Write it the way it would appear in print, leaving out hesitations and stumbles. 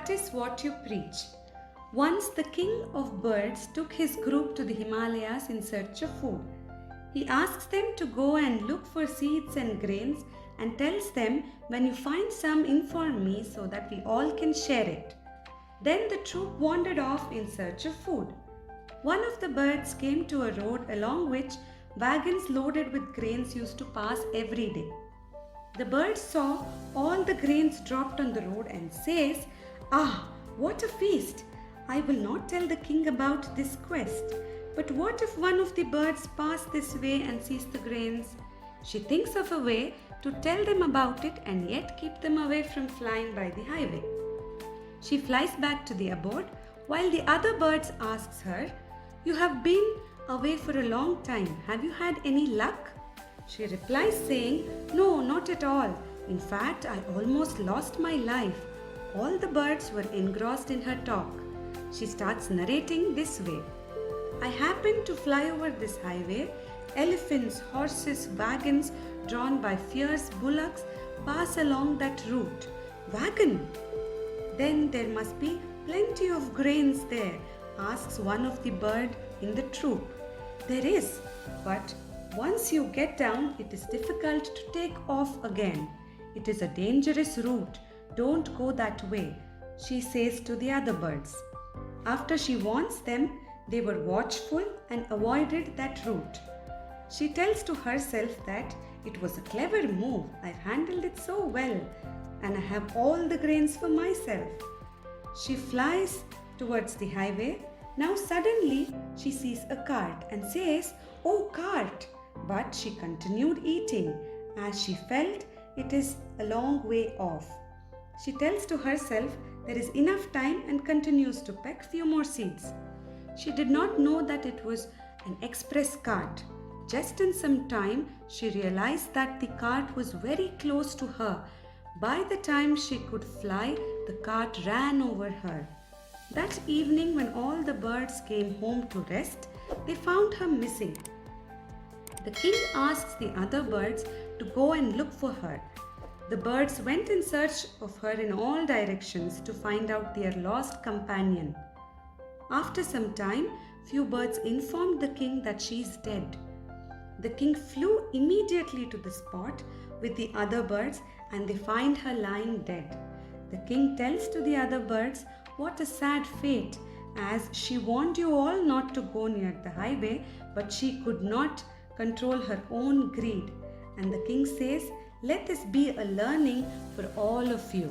practice what you preach. Once the king of birds took his group to the Himalayas in search of food. He asks them to go and look for seeds and grains and tells them, when you find some, inform me so that we all can share it. Then the troop wandered off in search of food. One of the birds came to a road along which wagons loaded with grains used to pass every day. The bird saw all the grains dropped on the road and says, "Ah, what a feast! I will not tell the king about this quest. But what if one of the birds pass this way and sees the grains?" She thinks of a way to tell them about it and yet keep them away from flying by the highway. She flies back to the abode while the other birds asks her, "You have been away for a long time. Have you had any luck?" She replies saying, "No, not at all. In fact, I almost lost my life." All the birds were engrossed in her talk. She starts narrating this way. "I happened to fly over this highway. Elephants, horses, wagons drawn by fierce bullocks pass along that route." "Wagon? Then there must be plenty of grains there," asks one of the bird in the troop. "There is, but once you get down, it is difficult to take off again. It is a dangerous route. Don't go that way," she says to the other birds. After she warns them, they were watchful and avoided that route. She tells to herself that it was a clever move. I've handled it so well, and I have all the grains for myself. She flies towards the highway. Now suddenly she sees a cart and says, "Oh, cart!" But she continued eating as she felt it is a long way off. She tells to herself there is enough time and continues to peck few more seeds. She did not know that it was an express cart. Just in some time, she realized that the cart was very close to her. By the time she could fly, the cart ran over her. That evening, when all the birds came home to rest, they found her missing. The king asks the other birds to go and look for her. The birds went in search of her in all directions to find out their lost companion. After some time, few birds informed the king that she is dead. The king flew immediately to the spot with the other birds and they find her lying dead. The king tells to the other birds, "What a sad fate, as she warned you all not to go near the highway, but she could not control her own greed." And the king says, "Let this be a learning for all of you.